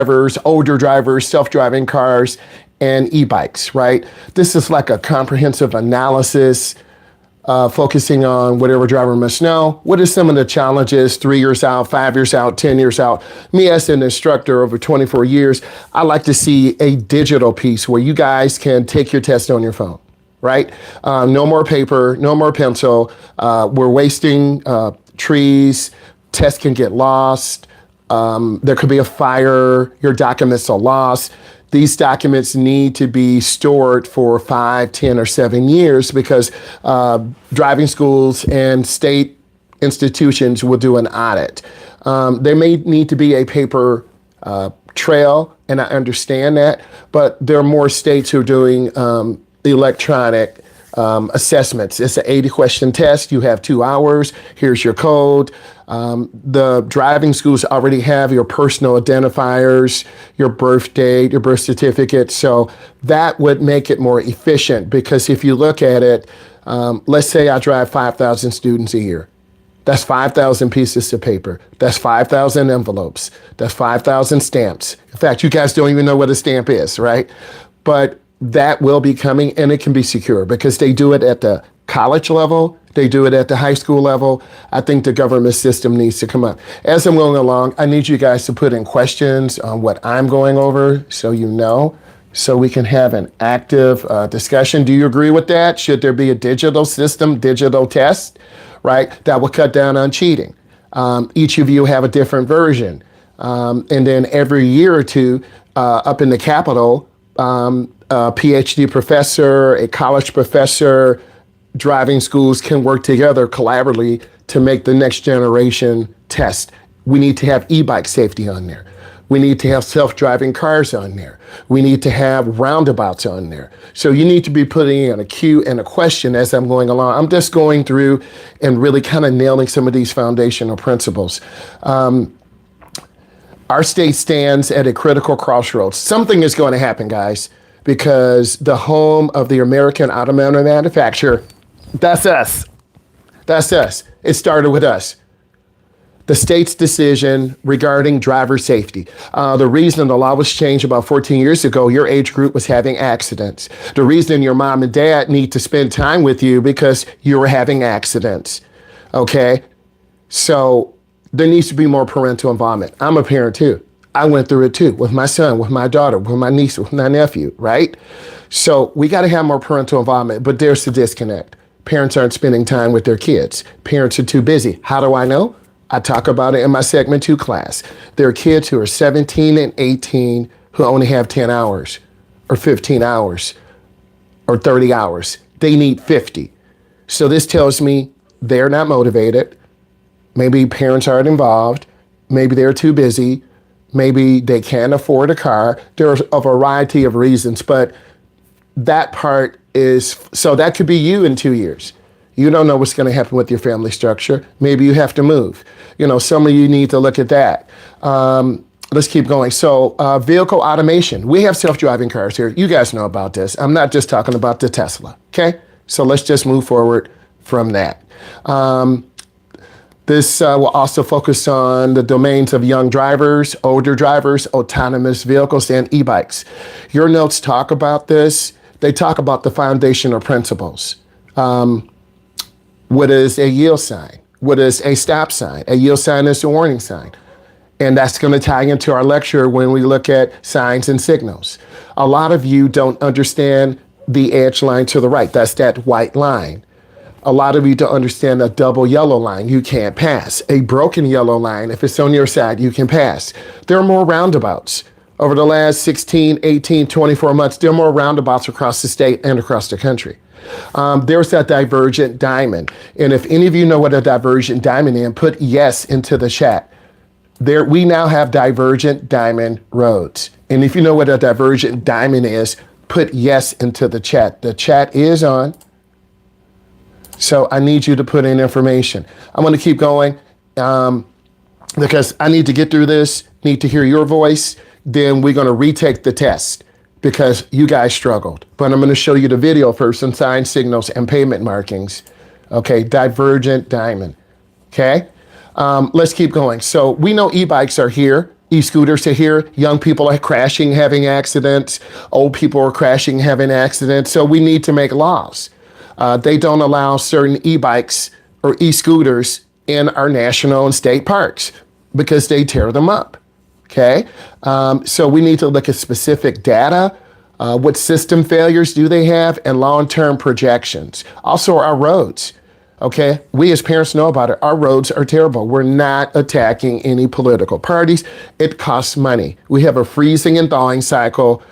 drivers, older drivers, self-driving cars, and e-bikes, right? This is like a comprehensive analysis focusing on whatever driver must know. What are some of the challenges 3 years out, 5 years out, 10 years out? Me as an instructor over 24 years, I like to see a digital piece where you guys can take your test on your phone, right? No more paper, no more pencil. We're wasting trees. Tests can get lost. There could be a fire. Your documents are lost. These documents need to be stored for 5, 10, or 7 years because driving schools and state institutions will do an audit. There may need to be a paper trail, and I understand that, but there are more states who are doing electronic assessments. It's an 80-question test. You have 2 hours. Here's your code. The driving schools already have your personal identifiers, your birth date, your birth certificate. So that would make it more efficient because if you look at it, let's say I drive 5,000 students a year. That's 5,000 pieces of paper. That's 5,000 envelopes. That's 5,000 stamps. In fact, you guys don't even know what a stamp is, right? But that will be coming, and it can be secure because they do it at the college level. They do it at the high school level. I think the government system needs to come up. As I'm going along, I need you guys to put in questions on what I'm going over so you know, so we can have an active discussion. Do you agree with that? Should there be a digital system, digital test, right? That will cut down on cheating. Each of you have a different version. And then every year or two up in the Capitol, a PhD professor, a college professor, driving schools can work together collaboratively to make the next generation test. We need to have e-bike safety on there. We need to have self-driving cars on there. We need to have roundabouts on there. So you need to be putting in a cue and a question as I'm going along. I'm just going through and really kind of nailing some of these foundational principles. Our state stands at a critical crossroads. Something is going to happen, guys, because the home of the American automotive manufacturer, that's us. That's us. It started with us. The state's decision regarding driver safety. The reason the law was changed about 14 years ago, your age group was having accidents. The reason your mom and dad need to spend time with you because you were having accidents, okay? So there needs to be more parental involvement. I'm a parent too. I went through it too, with my son, with my daughter, with my niece, with my nephew, right? So we got to have more parental involvement, but there's the disconnect. Parents aren't spending time with their kids. Parents are too busy. How do I know? I talk about it in my segment 2 class. There are kids who are 17 and 18 who only have 10 hours or 15 hours or 30 hours. They need 50. So this tells me they're not motivated. Maybe parents aren't involved. Maybe they're too busy. Maybe they can't afford a car. There's a variety of reasons, but that part is, so that could be you in 2 years. You don't know what's going to happen with your family structure. Maybe you have to move. You know, some of you need to look at that. Let's keep going. So vehicle automation. We have self-driving cars here. You guys know about this. I'm not just talking about the Tesla, okay? So let's just move forward from that. This will also focus on the domains of young drivers, older drivers, autonomous vehicles, and e-bikes. Your notes talk about this. They talk about the foundational principles. What is a yield sign? What is a stop sign? A yield sign is a warning sign. And that's going to tie into our lecture when we look at signs and signals. A lot of you don't understand the edge line to the right. That's that white line. A lot of you don't understand a double yellow line. You can't pass. A broken yellow line, if it's on your side, you can pass. There are more roundabouts. Over the last 16, 18, 24 months, there are more roundabouts across the state and across the country. There's that divergent diamond. And if any of you know what a divergent diamond is, put yes into the chat. We now have divergent diamond roads. And if you know what a divergent diamond is, put yes into the chat. The chat is on. So I need you to put in information. I'm going to keep going because I need to get through this, need to hear your voice. Then we're going to retake the test because you guys struggled. But I'm going to show you the video first on sign signals and pavement markings. Okay, divergent diamond. Okay, let's keep going. So we know e-bikes are here. E-scooters are here. Young people are crashing, having accidents. Old people are crashing, having accidents. So we need to make laws. They don't allow certain e-bikes or e-scooters in our national and state parks because they tear them up. Okay? So we need to look at specific data. What system failures do they have, and long-term projections. Also, our roads. Okay, we as parents know about it. Our roads are terrible. We're not attacking any political parties. It costs money. We have a freezing and thawing cycle.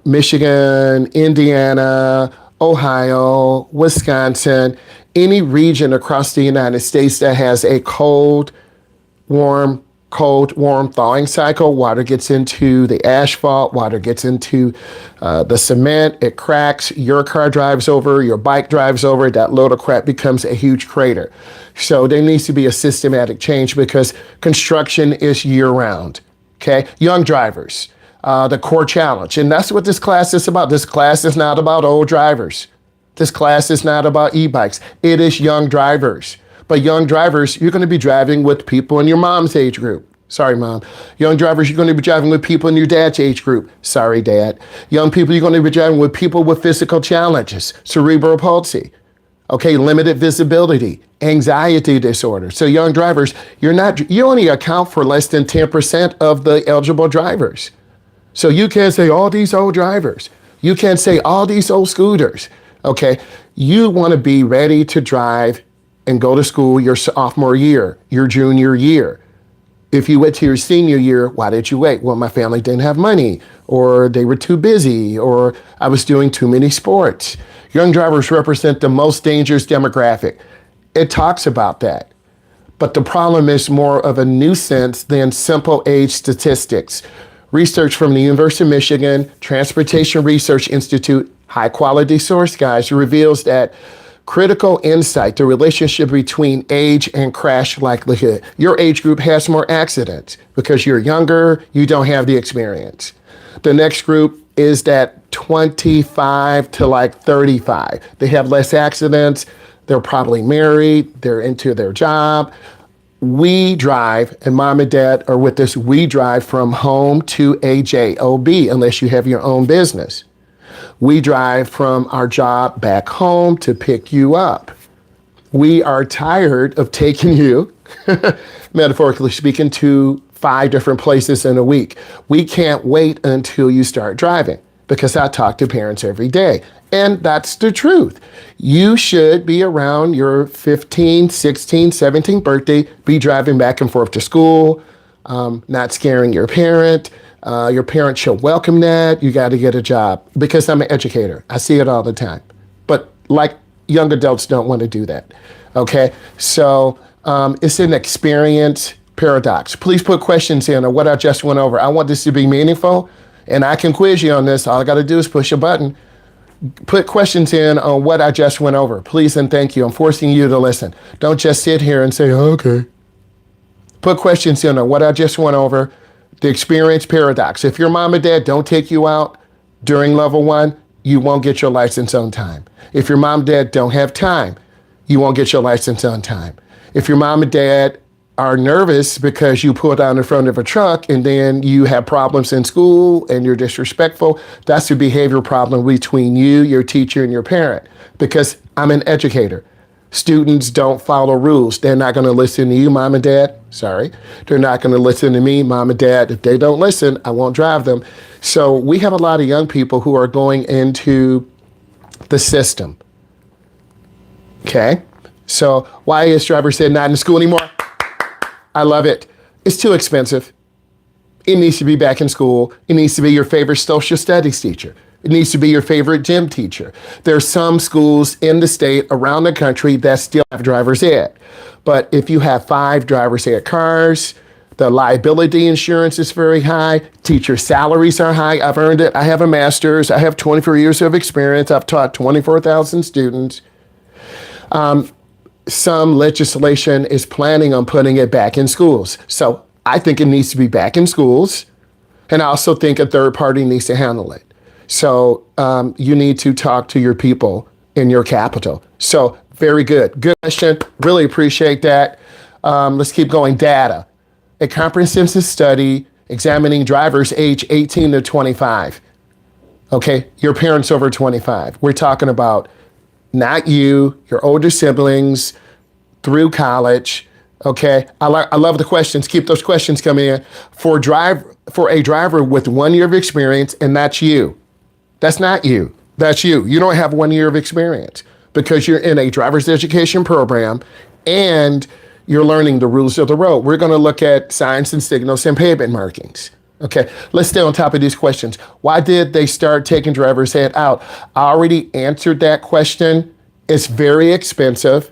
Michigan, Indiana, Ohio, Wisconsin, any region across the United States that has a cold, warm thawing cycle. Water gets into the asphalt, water gets into the cement, it cracks, your car drives over, your bike drives over, that load of crap becomes a huge crater. So there needs to be a systematic change because construction is year round, okay? Young drivers, the core challenge, and that's what this class is about. This class is not about old drivers. This class is not about e-bikes. It is young drivers. But young drivers, you're going to be driving with people in your mom's age group. Sorry, Mom. Young drivers, you're going to be driving with people in your dad's age group. Sorry, Dad. Young people, you're going to be driving with people with physical challenges, cerebral palsy, okay, limited visibility, anxiety disorder. So young drivers, you only account for less than 10% of the eligible drivers. So you can't say all these old drivers. You can't say all these old scooters, okay? You want to be ready to drive and go to school your sophomore year, your junior year. If you wait to your senior year, why did you wait? Well, my family didn't have money, or they were too busy, or I was doing too many sports. Young drivers represent the most dangerous demographic. It talks about that. But the problem is more of a nuisance than simple age statistics. Research from the University of Michigan, Transportation Research Institute, high quality source, guys, reveals that critical insight, the relationship between age and crash likelihood. Your age group has more accidents because you're younger, you don't have the experience. The next group is that 25 to like 35. They have less accidents, they're probably married, they're into their job. We drive, and mom and dad are with us, we drive from home to a job unless you have your own business. We drive from our job back home to pick you up. We are tired of taking you, metaphorically speaking, to 5 different places in a week. We can't wait until you start driving because I talk to parents every day. And that's the truth. You should be around your 15, 16, 17th birthday, be driving back and forth to school, not scaring your parent. Your parents should welcome that. You got to get a job because I'm an educator. I see it all the time. But like young adults don't want to do that. Okay. So it's an experience paradox. Please put questions in on what I just went over. I want this to be meaningful and I can quiz you on this. All I got to do is push a button. Put questions in on what I just went over. Please and thank you. I'm forcing you to listen. Don't just sit here and say, oh, okay. Put questions in on what I just went over. The experience paradox. If your mom and dad don't take you out during level 1, you won't get your license on time. If your mom and dad don't have time, you won't get your license on time. If your mom and dad are nervous because you pulled out in front of a truck and then you have problems in school and you're disrespectful, that's a behavior problem between you, your teacher, and your parent. Because I'm an educator. Students don't follow rules. They're not going to listen to you, mom and dad. Sorry. They're not going to listen to me, mom and dad. If they don't listen, I won't drive them. So we have a lot of young people who are going into the system. Okay? So why is driver said not in school anymore? I love it. It's too expensive. It needs to be back in school. It needs to be your favorite social studies teacher. It needs to be your favorite gym teacher. There are some schools in the state around the country that still have driver's ed. But if you have 5 driver's ed cars, the liability insurance is very high. Teacher salaries are high. I've earned it. I have a master's. I have 24 years of experience. I've taught 24,000 students. Some legislation is planning on putting it back in schools. So I think it needs to be back in schools. And I also think a third party needs to handle it. So you need to talk to your people in your capital. So very good. Good question. Really appreciate that. Let's keep going. Data. A comprehensive study examining drivers age 18 to 25. Okay, your parents over 25. We're talking about not you, your older siblings through college. Okay, I love the questions. Keep those questions coming in. For a driver with 1 year of experience, and that's you. That's not you. That's you. You don't have 1 year of experience because you're in a driver's education program and you're learning the rules of the road. We're going to look at signs and signals and pavement markings. Okay, let's stay on top of these questions. Why did they start taking driver's ed out? I already answered that question. It's very expensive.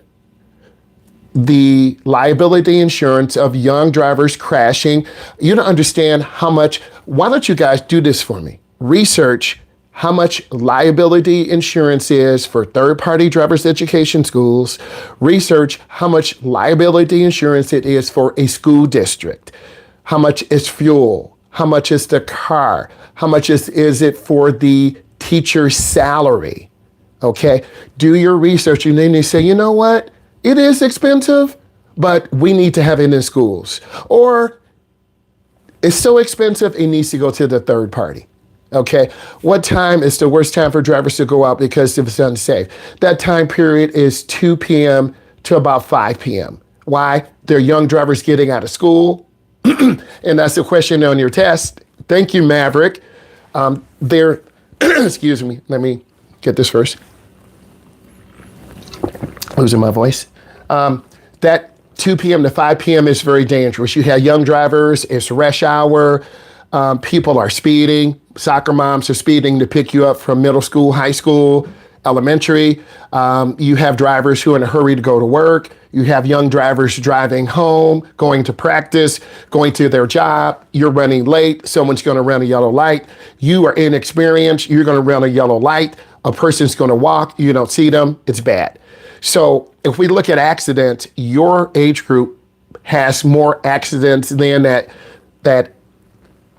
The liability insurance of young drivers crashing. You don't understand how much. Why don't you guys do this for me? Research how much liability insurance is for third-party driver's education schools. Research how much liability insurance it is for a school district. How much is fuel? How much is the car? How much is it for the teacher's salary? Okay, do your research and then you say, you know what? It is expensive, but we need to have it in schools. Or it's so expensive, it needs to go to the third party. Okay, what time is the worst time for drivers to go out because it's unsafe? That time period is 2 p.m. to about 5 p.m. Why? They're young drivers getting out of school. And that's the question on your test. Thank you, Maverick. They're, excuse me, let me get this first. Losing my voice. That 2 p.m. to 5 p.m. is very dangerous. You have young drivers, it's rush hour, people are speeding, soccer moms are speeding to pick you up from middle school, high school, elementary. You have drivers who are in a hurry to go to work. You have young drivers driving home, going to practice, going to their job. You're running late. Someone's going to run a yellow light. You are inexperienced. You're going to run a yellow light. A person's going to walk. You don't see them. It's bad. So if we look at accidents, your age group has more accidents than that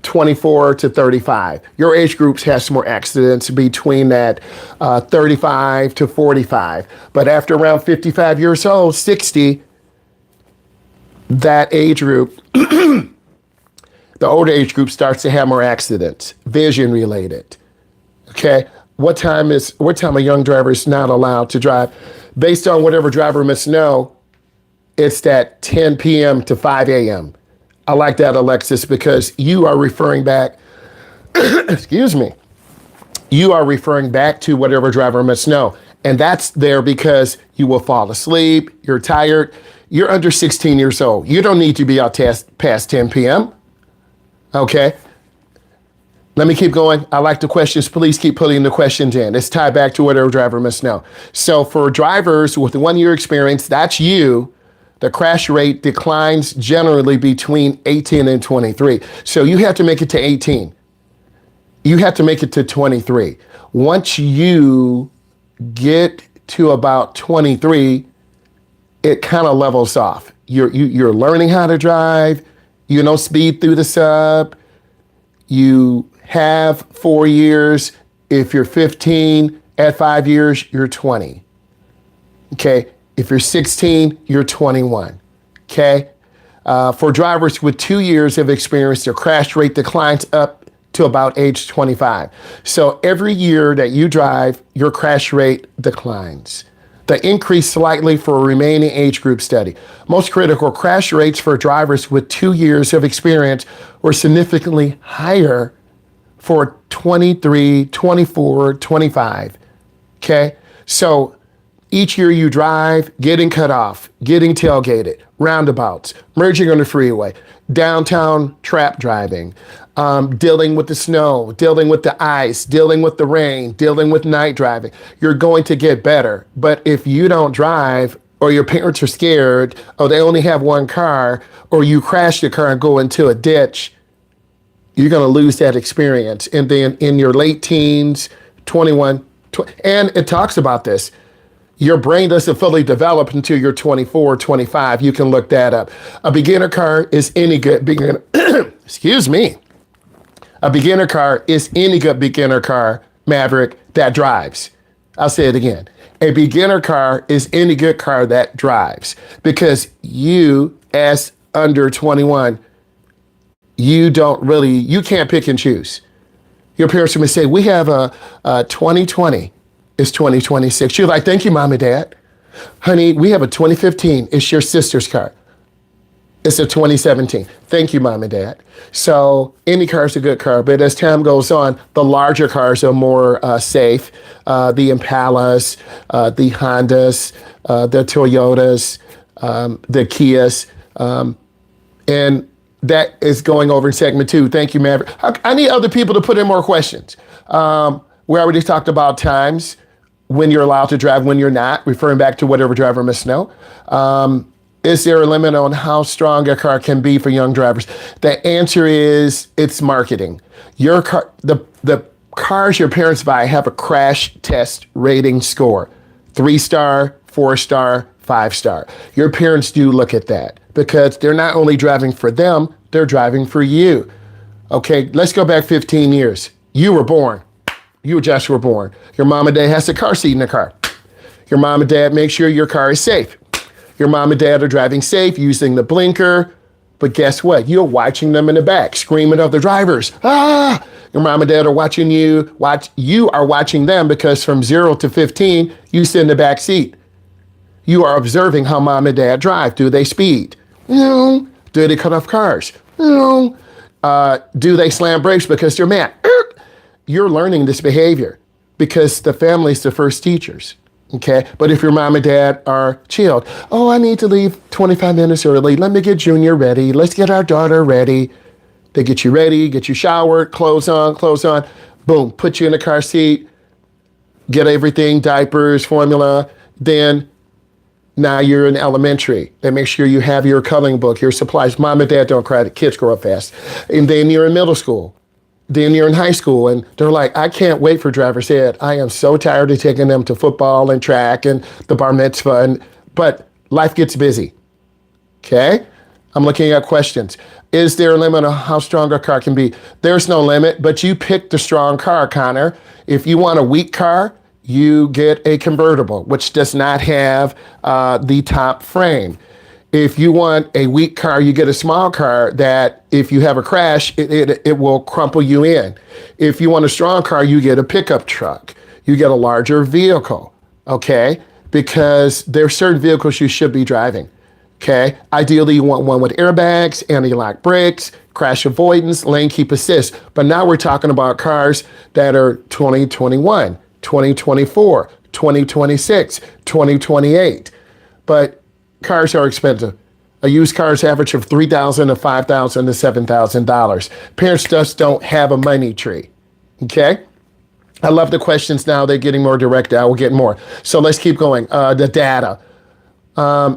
24 to 35. Your age groups has more accidents between that 35 to 45. But after around 55 years old, 60, that age group, the older age group starts to have more accidents, vision related. Okay, what time a young driver is not allowed to drive? Based on whatever driver must know, it's that 10 p.m. to 5 a.m. I like that, Alexis, because you are referring back, excuse me, you are referring back to whatever driver must know. And that's there because you will fall asleep, you're tired, you're under 16 years old. You don't need to be out past 10 p.m. Okay. Let me keep going. I like the questions. Please keep putting the questions in. It's tied back to whatever driver must know. So for drivers with 1 year experience, that's you. The crash rate declines generally between 18 and 23. So you have to make it to 18. You have to make it to 23. Once you get to about 23, it kind of levels off. You're learning how to drive. You don't speed through the sub. You have 4 years. If you're 15, at 5 years, you're 20. Okay. If you're 16, you're 21, okay? For drivers with 2 years of experience, their crash rate declines up to about age 25. So every year that you drive, your crash rate declines. The increase slightly for a remaining age group study. Most critical crash rates for drivers with 2 years of experience were significantly higher for 23, 24, 25, okay? So each year you drive, getting cut off, getting tailgated, roundabouts, merging on the freeway, downtown trap driving, dealing with the snow, dealing with the ice, dealing with the rain, dealing with night driving. You're going to get better. But if you don't drive, or your parents are scared, or they only have one car, or you crash your car and go into a ditch, you're going to lose that experience. And then in your late teens, 21, and it talks about this, your brain doesn't fully develop until you're 24, 25. You can look that up. A beginner car is any good beginner, excuse me. A beginner car is any good beginner car, Maverick, that drives. I'll say it again. A beginner car is any good car that drives because you, as under 21, you can't pick and choose. Your parents may say, we have a 2020, it's 2026. You're like, thank you, mom and dad. Honey, we have a 2015, it's your sister's car. It's a 2017. Thank you, mom and dad. So any car is a good car, but as time goes on, the larger cars are more safe. The Impalas, the Hondas, the Toyotas, the Kias, and that is going over in segment 2. Thank you, Maverick. I need other people to put in more questions. We already talked about times when you're allowed to drive, when you're not, referring back to whatever driver must know. Is there a limit on how strong a car can be for young drivers? The answer is it's marketing. Your car, the cars your parents buy have a crash test rating score, 3-star, 4-star, 5-star. Your parents do look at that because they're not only driving for them, they're driving for you. Okay, let's go back 15 years. You were born. You just were born. Your mom and dad has a car seat in the car. Your mom and dad make sure your car is safe. Your mom and dad are driving safe, using the blinker, but guess what? You're watching them in the back, screaming at the drivers. Ah! Your mom and dad are watching you. You are watching them because from 0 to 15, you sit in the back seat. You are observing how mom and dad drive. Do they speed? No. Do they cut off cars? No. Do they slam brakes because they're mad? You're learning this behavior because the family's the first teachers. Okay, but if your mom and dad are chilled, oh, I need to leave 25 minutes early. Let me get Junior ready. Let's get our daughter ready. They get you ready, get you showered, clothes on, boom, put you in the car seat, get everything, diapers, formula. Then now you're in elementary. They make sure you have your coloring book, your supplies. Mom and dad don't cry, the kids grow up fast. And then you're in middle school. Then you're in high school and they're like, I can't wait for driver's ed. I am so tired of taking them to football and track and the bar mitzvah. But life gets busy. Okay? I'm looking at questions. Is there a limit on how strong a car can be? There's no limit, but you pick the strong car, Connor. If you want a weak car, you get a convertible, which does not have the top frame. If you want a weak car, you get a small car that if you have a crash, it will crumple you in. If you want a strong car, you get a pickup truck. You get a larger vehicle, okay? Because there are certain vehicles you should be driving, okay? Ideally, you want one with airbags, anti-lock brakes, crash avoidance, lane keep assist. But now we're talking about cars that are 2021, 2024, 2026, 2028. But cars are expensive. A used car's average of $3,000 to $5,000 to $7,000. Parents just don't have a money tree. Okay? I love the questions now. They're getting more direct. I will get more. So let's keep going. The data.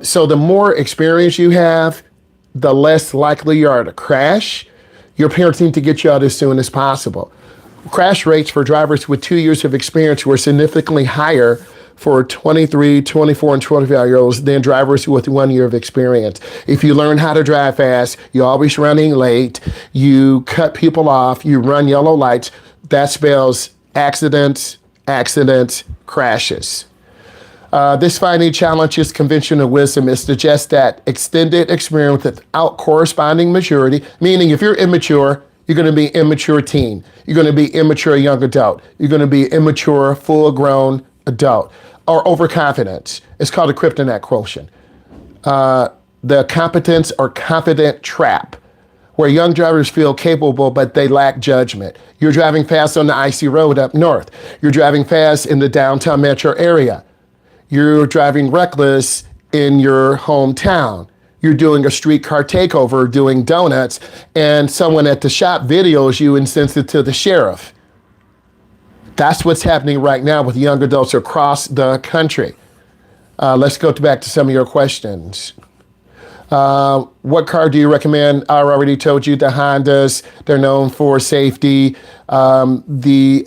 So the more experience you have, the less likely you are to crash. Your parents need to get you out as soon as possible. Crash rates for drivers with 2 years of experience were significantly higher for 23, 24, and 25-year-olds than drivers with 1 year of experience. If you learn how to drive fast, you're always running late, you cut people off, you run yellow lights, that spells accidents, crashes. This finding challenges conventional wisdom. It suggests that extended experience without corresponding maturity, meaning if you're immature, you're going to be immature teen. You're going to be immature young adult. You're going to be immature full-grown adult. Or overconfidence. It's called a kryptonite quotient. The competence or confident trap, where young drivers feel capable, but they lack judgment. You're driving fast on the icy road up north. You're driving fast in the downtown metro area. You're driving reckless in your hometown. You're doing a streetcar takeover, doing donuts, and someone at the shop videos you and sends it to the sheriff. That's what's happening right now with young adults across the country. Let's go back to some of your questions. What car do you recommend? I already told you the Hondas. They're known for safety. The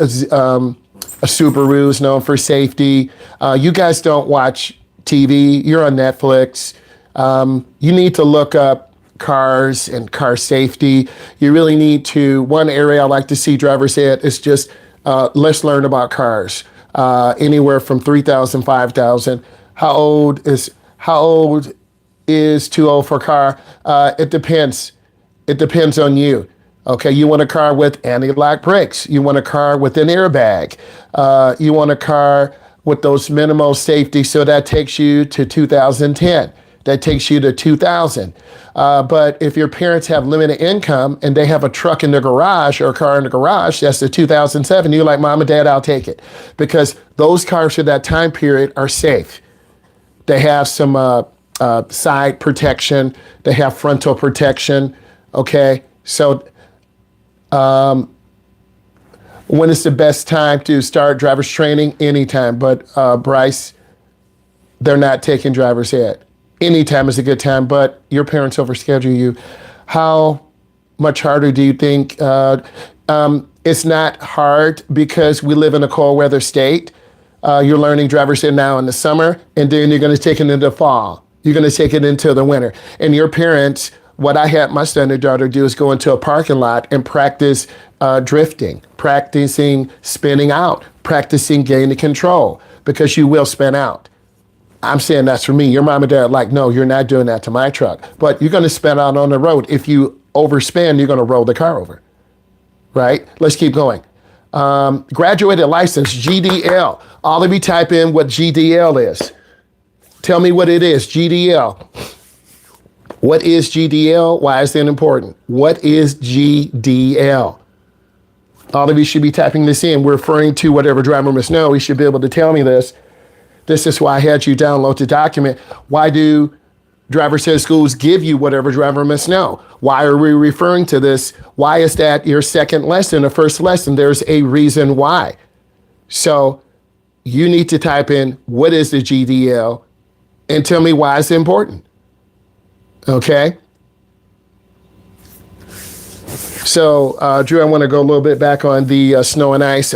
Subaru is known for safety. You guys don't watch TV. You're on Netflix. You need to look up cars and car safety. You really need to. One area I like to see drivers at is just let's learn about cars. Anywhere from 3,000, 5,000. How old is too old for a car? It depends. It depends on you. Okay, you want a car with anti-lock brakes. You want a car with an airbag. You want a car with those minimal safety. So that takes you to 2010. That takes you to 2000. But if your parents have limited income and they have a truck in the garage or a car in the garage, that's the 2007. You're like, Mom and Dad, I'll take it. Because those cars for that time period are safe. They have some side protection. They have frontal protection. Okay, so when is the best time to start driver's training? Anytime. But Bryce, they're not taking driver's ed. Anytime is a good time, but your parents overschedule you. How much harder do you think? It's not hard because we live in a cold weather state. You're learning driver's ed now in the summer, and then you're going to take it into the fall. You're going to take it into the winter. And your parents, what I had my son and daughter do is go into a parking lot and practice drifting, practicing spinning out, practicing gaining control, because you will spin out. I'm saying that's for me. Your mom and dad are like, no, you're not doing that to my truck. But you're going to spin out on the road. If you overspin, you're going to roll the car over, right? Let's keep going. Graduated license, GDL. All of you type in what GDL is. Tell me what it is, GDL. What is GDL? Why is that important? What is GDL? All of you should be typing this in. We're referring to whatever driver must know. You should be able to tell me this. This is why I had you download the document. Why do driver's ed schools give you whatever driver must know? Why are we referring to this? Why is that your second lesson or first lesson? There's a reason why. So you need to type in what is the GDL and tell me why it's important. Okay? So, Drew, I want to go a little bit back on the snow and ice.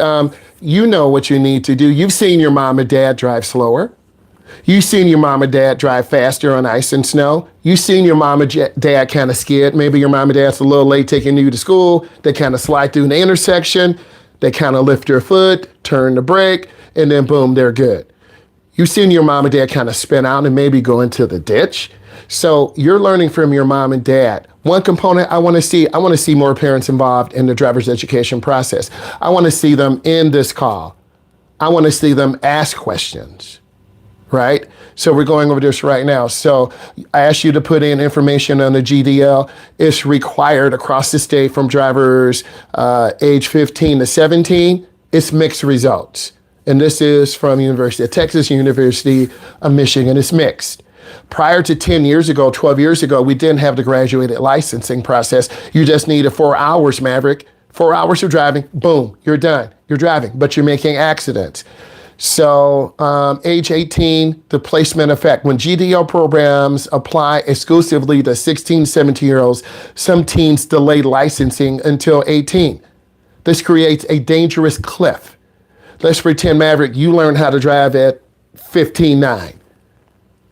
You know what you need to do. You've seen your mom and dad drive slower. You've seen your mom and dad drive faster on ice and snow. You've seen your mom and dad kind of skid. Maybe your mom and dad's a little late taking you to school. They kind of slide through the intersection. They kind of lift your foot, turn the brake, and then boom, they're good. You've seen your mom and dad kind of spin out and maybe go into the ditch. So you're learning from your mom and dad. One component I want to see more parents involved in the driver's education process. I want to see them in this call. I want to see them ask questions, right? So we're going over this right now. So I asked you to put in information on the GDL. It's required across the state from drivers age 15 to 17. It's mixed results. And this is from University of Texas, University of Michigan. It's mixed. Prior to 10 years ago, 12 years ago, we didn't have the graduated licensing process. You just needed 4 hours, Maverick. 4 hours of driving, boom, you're done. You're driving, but you're making accidents. So age 18, the placement effect. When GDL programs apply exclusively to 16, 17-year-olds, some teens delay licensing until 18. This creates a dangerous cliff. Let's pretend, Maverick, you learn how to drive at 15.9.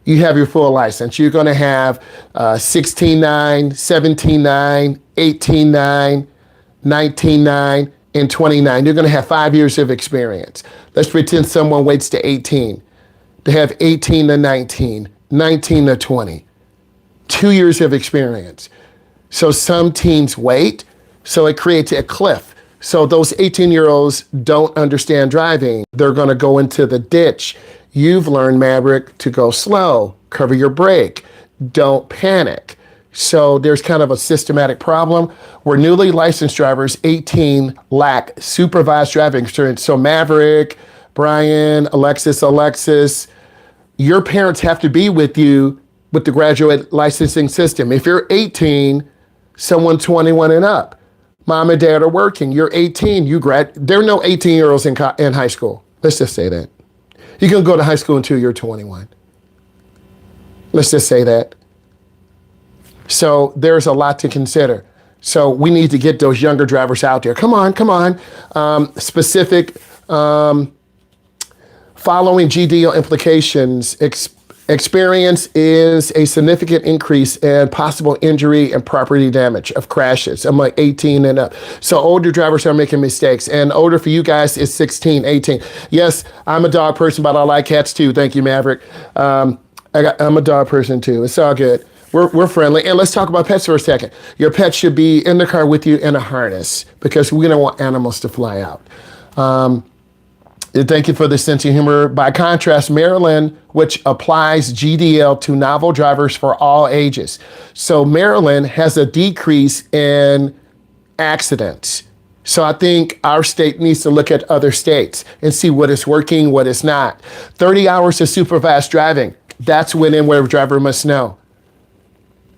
You have your full license. You're going to have 16.9, 17.9, 18.9, 19.9, and 29. You're going to have 5 years of experience. Let's pretend someone waits to 18. They have 18 to 19, 19 to 20. 2 years of experience. So some teens wait, so it creates a cliff. So those 18-year-olds don't understand driving. They're going to go into the ditch. You've learned, Maverick, to go slow, cover your brake, don't panic. So there's kind of a systematic problem where newly licensed drivers, 18, lack supervised driving experience. So Maverick, Brian, Alexis, your parents have to be with you with the graduate licensing system. If you're 18, someone 21 and up, mom and dad are working, you're 18, there are no 18-year-olds in high school. Let's just say that. You can go to high school until you're 21. Let's just say that. So there's a lot to consider. So we need to get those younger drivers out there. Come on. Specific following GDL implications. Experience is a significant increase in possible injury and property damage of crashes. I'm like 18 and up. So older drivers are making mistakes, and older for you guys is 16, 18. Yes, I'm a dog person, but I like cats too. Thank you, Maverick. I'm a dog person too. It's all good. we're friendly. And let's talk about pets for a second. Your pet should be in the car with you in a harness because we don't want animals to fly out. Thank you for the sense of humor. By contrast, Maryland, which applies GDL to novel drivers for all ages. So Maryland has a decrease in accidents. So I think our state needs to look at other states and see what is working, what is not. 30 hours of supervised driving. That's when where a driver must know.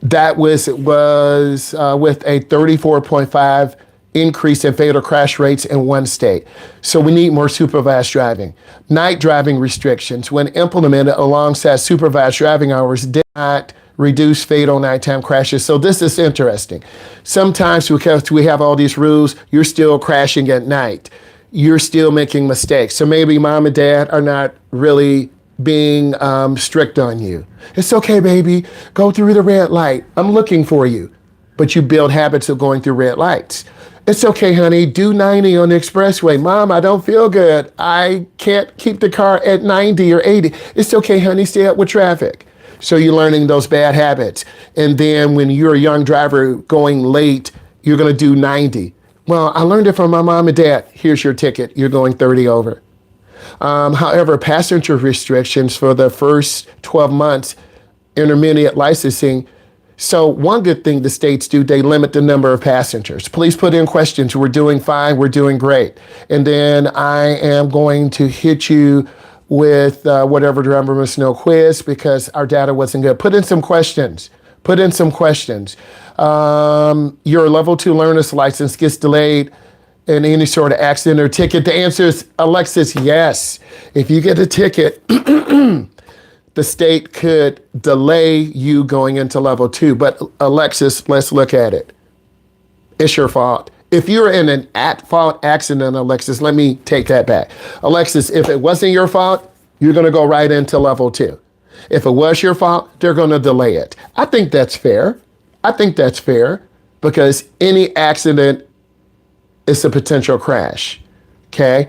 That was with a 34.5 increase in fatal crash rates in one state. So we need more supervised driving. Night driving restrictions, when implemented alongside supervised driving hours, did not reduce fatal nighttime crashes. So this is interesting. Sometimes because we have all these rules, you're still crashing at night. You're still making mistakes. So maybe mom and dad are not really being strict on you. It's okay, baby. Go through the red light. I'm looking for you. But you build habits of going through red lights. It's okay, honey. Do 90 on the expressway. Mom, I don't feel good. I can't keep the car at 90 or 80. It's okay, honey. Stay up with traffic. So you're learning those bad habits. And then when you're a young driver going late, you're going to do 90. Well, I learned it from my mom and dad. Here's your ticket. You're going 30 over. However, passenger restrictions for the first 12 months, intermediate licensing. So one good thing the states do, they limit the number of passengers. Please put in questions. We're doing fine. We're doing great. And then I am going to hit you with whatever driver must know quiz because our data wasn't good. Put in some questions. Put in some questions. Your level 2 learner's license gets delayed in any sort of accident or ticket. The answer is, Alexis, yes. If you get a ticket, the state could delay you going into level 2. But Alexis, let's look at it. It's your fault. If you're in an at-fault accident, Alexis, let me take that back. Alexis, if it wasn't your fault, you're going to go right into level 2. If it was your fault, they're going to delay it. I think that's fair. I think that's fair because any accident is a potential crash. Okay.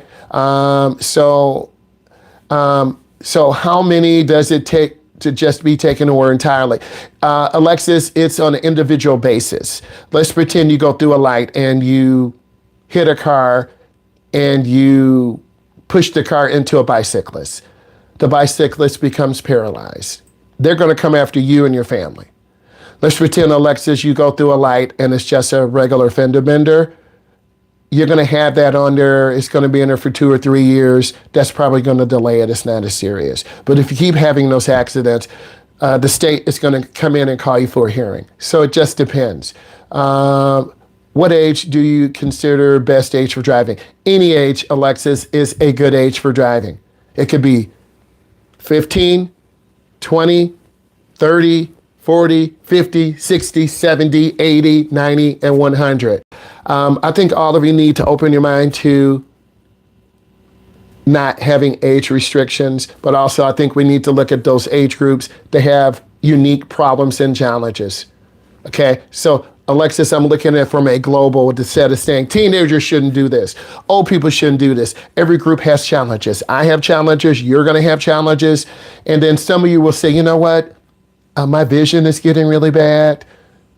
So how many does it take to just be taken away entirely? Alexis, it's on an individual basis. Let's pretend you go through a light and you hit a car and you push the car into a bicyclist. The bicyclist becomes paralyzed. They're going to come after you and your family. Let's pretend, Alexis, you go through a light and it's just a regular fender bender. You're going to have that on there. It's going to be in there for 2 or 3 years. That's probably going to delay it. It's not as serious. But if you keep having those accidents, the state is going to come in and call you for a hearing. So it just depends. What age do you consider best age for driving? Any age, Alexis, is a good age for driving. It could be 15, 20, 30, 40, 50, 60, 70, 80, 90, and 100. I think all of you need to open your mind to not having age restrictions, but also I think we need to look at those age groups that have unique problems and challenges. Okay, so Alexis, I'm looking at it from a global set of saying teenagers shouldn't do this. Old people shouldn't do this. Every group has challenges. I have challenges. You're going to have challenges. And then some of you will say, you know what? My vision is getting really bad.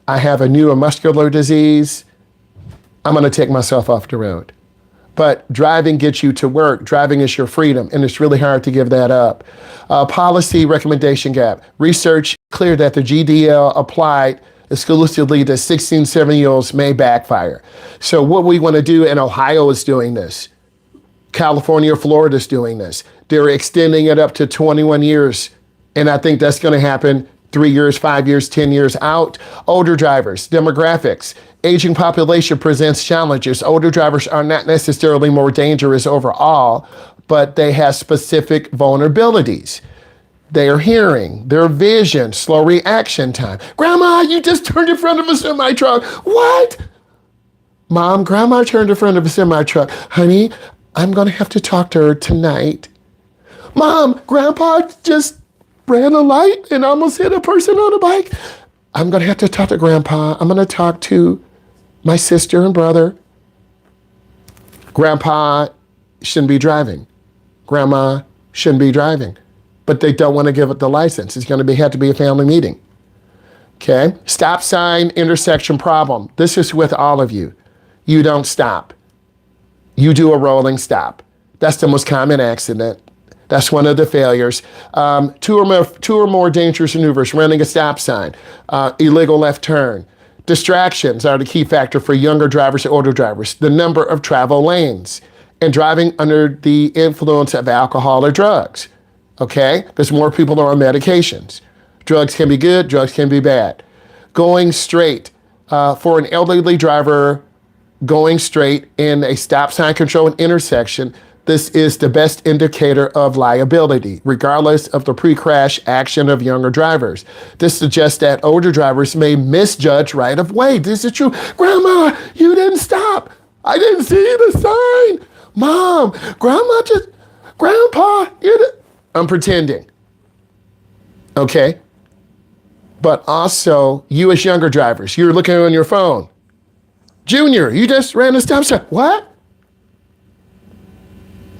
I have a neuromuscular disease. I'm going to take myself off the road. But driving gets you to work. Driving is your freedom, and it's really hard to give that up. Policy recommendation gap. Research clear that the GDL applied exclusively to 16, 17-year-olds may backfire. So what we want to do, and Ohio is doing this. California, Florida is doing this. They're extending it up to 21 years. And I think that's going to happen 3 years, 5 years, 10 years out. Older drivers, demographics, aging population presents challenges. Older drivers are not necessarily more dangerous overall, but they have specific vulnerabilities. Their hearing, their vision, slow reaction time. Grandma, you just turned in front of a semi-truck. What? Mom, Grandma turned in front of a semi-truck. Honey, I'm going to have to talk to her tonight. Mom, Grandpa just ran a light and almost hit a person on a bike. I'm going to have to talk to Grandpa. I'm going to talk to my sister and brother. Grandpa shouldn't be driving. Grandma shouldn't be driving. But they don't want to give up the license. It's going to have to be a family meeting. Okay, stop sign intersection problem. This is with all of you. You don't stop. You do a rolling stop. That's the most common accident. That's one of the failures. Two or more dangerous maneuvers, running a stop sign, illegal left turn. Distractions are the key factor for younger drivers and older drivers. The number of travel lanes and driving under the influence of alcohol or drugs. Okay, because more people are on medications. Drugs can be good, drugs can be bad. Going straight, for an elderly driver, going straight in a stop sign controlled intersection, this is the best indicator of liability, regardless of the pre-crash action of younger drivers. This suggests that older drivers may misjudge right of way. This is true. Grandma, you didn't stop. I didn't see the sign. Mom, Grandpa, I'm pretending. Okay? But also, you as younger drivers, you're looking on your phone. Junior, you just ran a stop sign. What?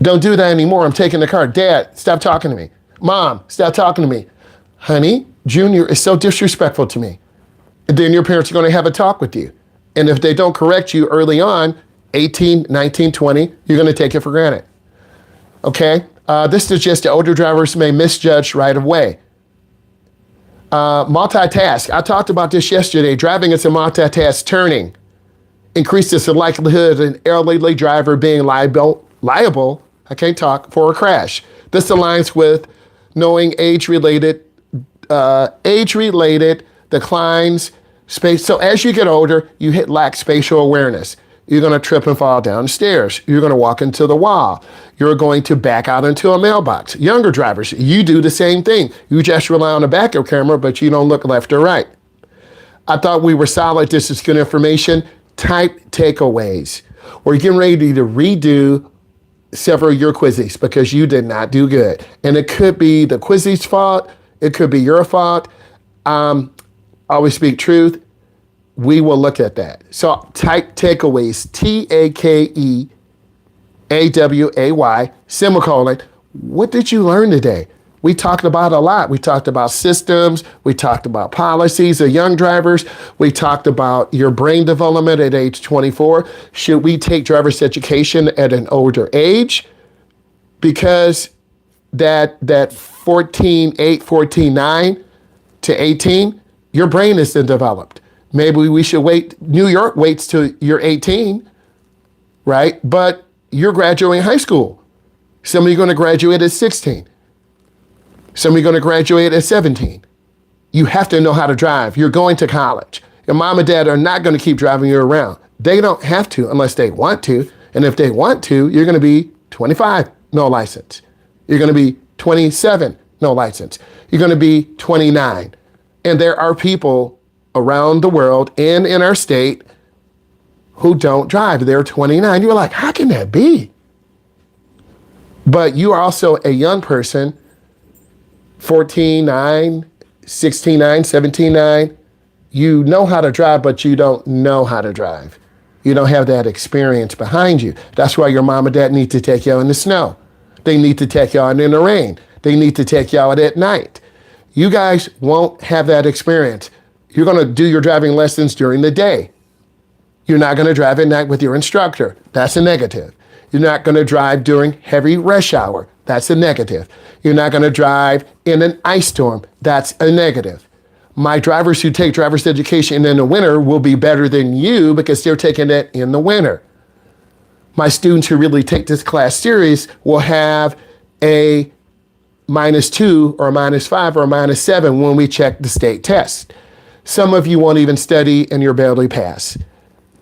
Don't do that anymore. I'm taking the car. Dad, stop talking to me. Mom, stop talking to me. Honey, Junior is so disrespectful to me. And then your parents are going to have a talk with you. And if they don't correct you early on, 18, 19, 20, you're going to take it for granted. Okay? This suggests that older drivers may misjudge right of way. Multitask. I talked about this yesterday. Driving is a multitask. Turning increases the likelihood of an elderly driver being liable, for a crash. This aligns with knowing age-related declines, space. So as you get older, you lack spatial awareness. You're going to trip and fall down stairs. You're going to walk into the wall. You're going to back out into a mailbox. Younger drivers, you do the same thing. You just rely on the backup camera, but you don't look left or right. I thought we were solid. This is good information. Type takeaways. We're getting ready to redo several of your quizzes because you did not do good. And it could be the quizzes' fault. It could be your fault. Always speak truth. We will look at that. So type takeaways, TAKEAWAY, semicolon. What did you learn today? We talked about a lot. We talked about systems. We talked about policies of young drivers. We talked about your brain development at age 24. Should we take driver's education at an older age? Because that 14.9 to 18, your brain isn't developed. Maybe we should wait. New York waits till you're 18, right? But you're graduating high school. Some of you are going to graduate at 16. Some of you are going to graduate at 17. You have to know how to drive. You're going to college. Your mom and dad are not going to keep driving you around. They don't have to unless they want to. And if they want to, you're going to be 25, no license. You're going to be 27, no license. You're going to be 29. And there are people around the world and in our state who don't drive. They're 29. You're like, how can that be? But you are also a young person, 14.9, 16.9, 17.9. You know how to drive, but you don't know how to drive. You don't have that experience behind you. That's why your mom and dad need to take you out in the snow. They need to take you out in the rain. They need to take you out at night. You guys won't have that experience. You're going to do your driving lessons during the day. You're not going to drive at night with your instructor. That's a negative. You're not going to drive during heavy rush hour. That's a negative. You're not going to drive in an ice storm. That's a negative. My drivers who take driver's education in the winter will be better than you because they're taking it in the winter. My students who really take this class serious will have a -2 or a -5 or a -7 when we check the state test. Some of you won't even study and you'll barely pass.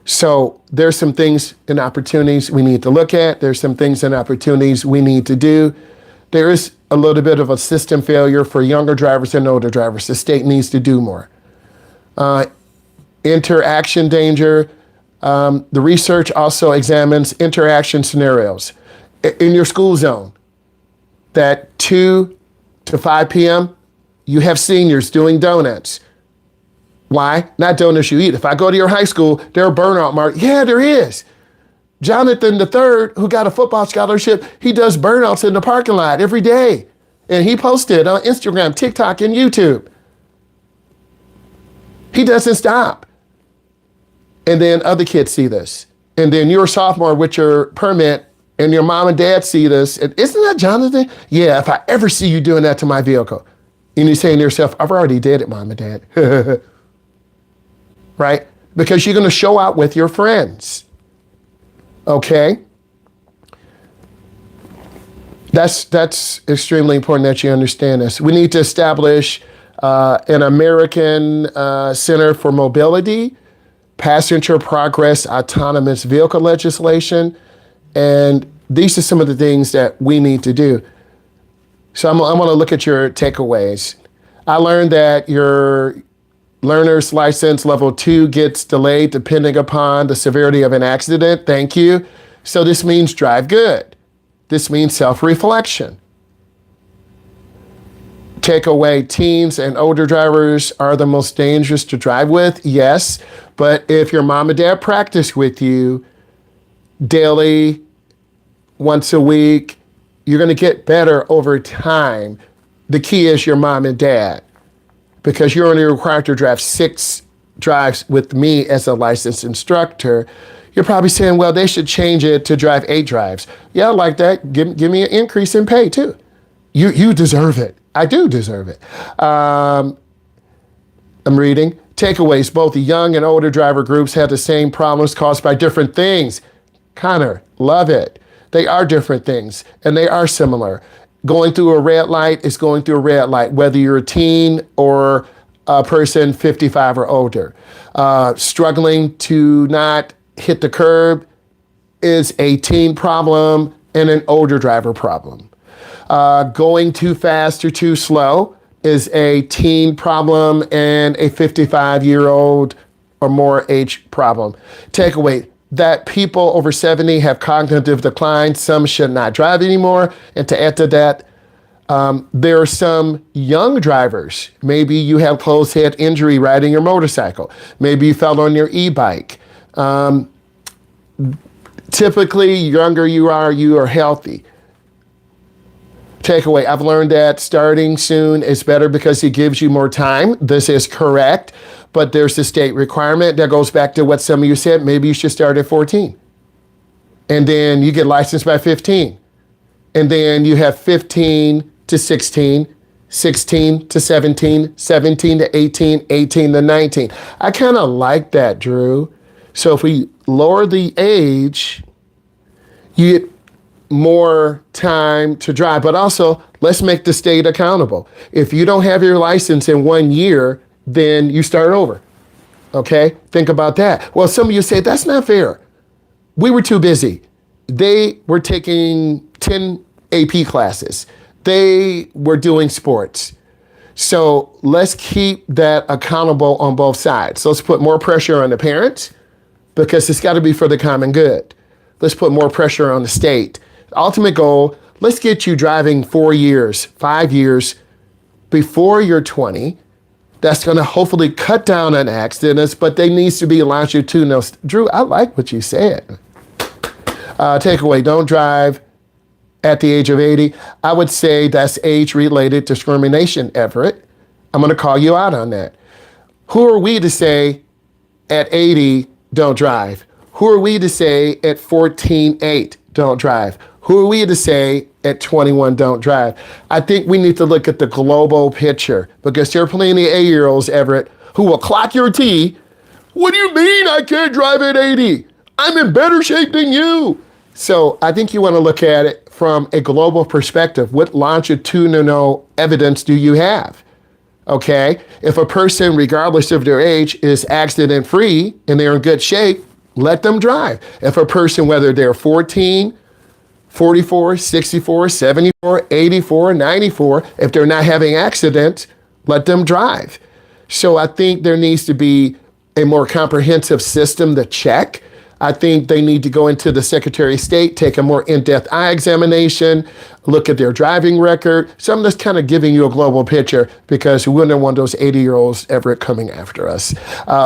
So there's some things and opportunities we need to look at. There's some things and opportunities we need to do. There is a little bit of a system failure for younger drivers and older drivers. The state needs to do more. Interaction danger. The research also examines interaction scenarios. In your school zone, that 2 to 5 p.m., you have seniors doing donuts. Why? Not donuts you eat. If I go to your high school, there are burnout marks. Yeah, there is. Jonathan III, who got a football scholarship, he does burnouts in the parking lot every day. And he posted on Instagram, TikTok, and YouTube. He doesn't stop. And then other kids see this. And then you're a sophomore with your permit and your mom and dad see this. And isn't that Jonathan? Yeah, if I ever see you doing that to my vehicle. And you're saying to yourself, I've already did it, mom and dad. Right? Because you're going to show out with your friends. Okay? That's extremely important that you understand this. We need to establish an American Center for Mobility, passenger progress, autonomous vehicle legislation, and these are some of the things that we need to do. So I want to look at your takeaways. I learned that your learner's license level 2 gets delayed depending upon the severity of an accident. Thank you. So this means drive good. This means self-reflection. Takeaway, teens and older drivers are the most dangerous to drive with. Yes, but if your mom and dad practice with you daily, once a week, you're going to get better over time. The key is your mom and dad, because you're only required to drive 6 drives with me as a licensed instructor. You're probably saying, well, they should change it to drive 8 drives. Yeah, I like that. Give me an increase in pay too. You deserve it. I do deserve it. I'm reading. Takeaways, both the young and older driver groups have the same problems caused by different things. Connor, love it. They are different things, and they are similar. Going through a red light is going through a red light, whether you're a teen or a person 55 or older. Struggling to not hit the curb is a teen problem and an older driver problem. Going too fast or too slow is a teen problem and a 55-year-old or more age problem. Takeaway, that people over 70 have cognitive decline. Some should not drive anymore. And to add to that, there are some young drivers. Maybe you have closed head injury riding your motorcycle. Maybe you fell on your e-bike. Typically, younger you are healthy. Takeaway, I've learned that starting soon is better because it gives you more time. This is correct, but there's a state requirement that goes back to what some of you said. Maybe you should start at 14. And then you get licensed by 15. And then you have 15 to 16, 16 to 17, 17 to 18, 18 to 19. I kind of like that, Drew. So if we lower the age, you get more time to drive, but also let's make the state accountable. If you don't have your license in 1 year, then you start over. Okay? Think about that. Well, some of you say that's not fair. We were too busy. They were taking 10 AP classes. They were doing sports. So let's keep that accountable on both sides. So let's put more pressure on the parents because it's got to be for the common good. Let's put more pressure on the state. Ultimate goal, let's get you driving 4 years, 5 years before you're 20. That's going to hopefully cut down on accidents, but there needs to be longitudinal. Drew, I like what you said. Takeaway, don't drive at the age of 80. I would say that's age-related discrimination, Everett. I'm going to call you out on that. Who are we to say at 80, don't drive? Who are we to say at 14.8, don't drive? Who are we to say at 21, don't drive? I think we need to look at the global picture because there are plenty of 8-year-olds, Everett, who will clock your T. What do you mean I can't drive at 80? I'm in better shape than you. So I think you want to look at it from a global perspective. What longitudinal evidence do you have? Okay, if a person, regardless of their age, is accident-free and they're in good shape, let them drive. If a person, whether they're 14, 44, 64, 74, 84, 94, if they're not having accidents, let them drive. So I think there needs to be a more comprehensive system to check. I think they need to go into the Secretary of State, take a more in-depth eye examination, look at their driving record. So I'm just kind of giving you a global picture because we wouldn't want those 80-year-olds ever coming after us.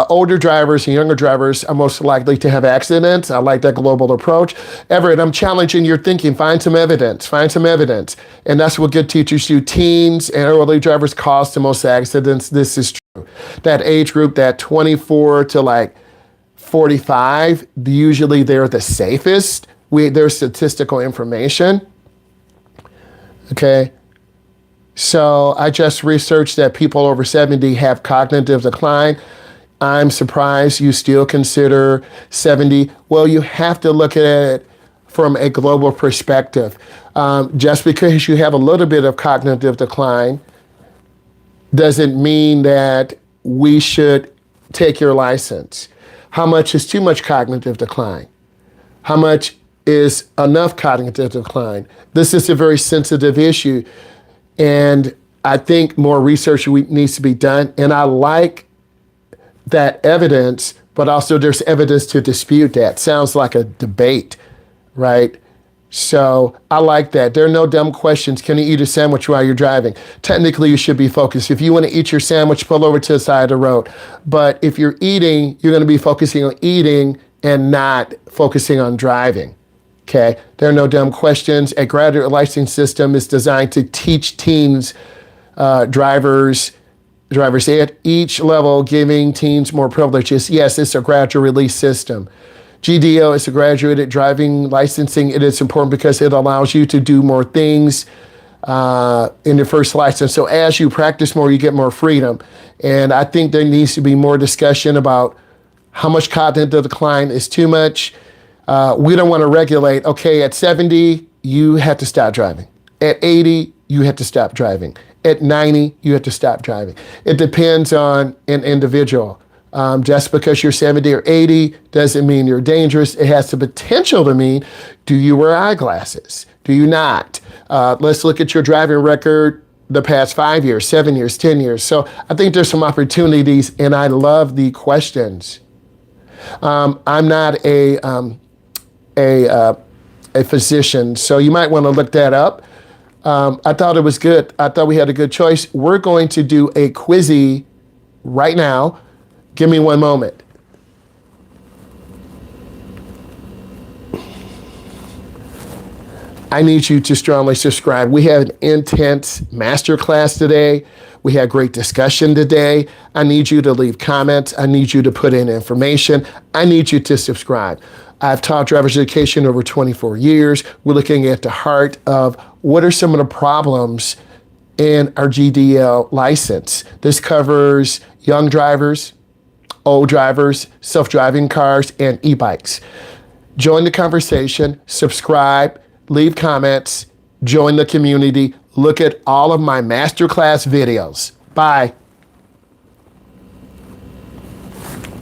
Older drivers and younger drivers are most likely to have accidents. I like that global approach. Everett, I'm challenging your thinking. Find some evidence. Find some evidence. And that's what good teachers do. Teens and early drivers cause the most accidents. This is true. That age group, that 24 to like 45, usually they're the safest. There's statistical information. Okay. So I just researched that people over 70 have cognitive decline. I'm surprised you still consider 70. Well, you have to look at it from a global perspective. Just because you have a little bit of cognitive decline doesn't mean that we should take your license. How much is too much cognitive decline? How much is enough cognitive decline? This is a very sensitive issue, and I think more research needs to be done. And I like that evidence, but also there's evidence to dispute that. Sounds like a debate, right? So I like that. There are no dumb questions. Can you eat a sandwich while you're driving? Technically, you should be focused. If you want to eat your sandwich, pull over to the side of the road. But if you're eating, you're going to be focusing on eating and not focusing on driving. Okay? There are no dumb questions. A graduate license system is designed to teach teens, drivers at each level, giving teens more privileges. Yes, it's a graduate release system. GDO is a graduated driving licensing. It is important because it allows you to do more things in your first license. So as you practice more, you get more freedom. And I think there needs to be more discussion about how much cognitive decline is too much. We don't want to regulate, okay, at 70, you have to stop driving. At 80, you have to stop driving. At 90, you have to stop driving. It depends on an individual. Just because you're 70 or 80 doesn't mean you're dangerous. It has the potential to mean, do you wear eyeglasses? Do you not? Let's look at your driving record the past 5 years, 7 years, 10 years. So I think there's some opportunities, and I love the questions. I'm not a physician, so you might want to look that up. I thought it was good. I thought we had a good choice. We're going to do a quizzy right now. Give me one moment. I need you to strongly subscribe. We had an intense masterclass today. We had great discussion today. I need you to leave comments. I need you to put in information. I need you to subscribe. I've taught driver's education over 24 years. We're looking at the heart of what are some of the problems in our GDL license. This covers young drivers, old drivers, self-driving cars, and e-bikes. Join the conversation, subscribe, leave comments, join the community, look at all of my masterclass videos. Bye.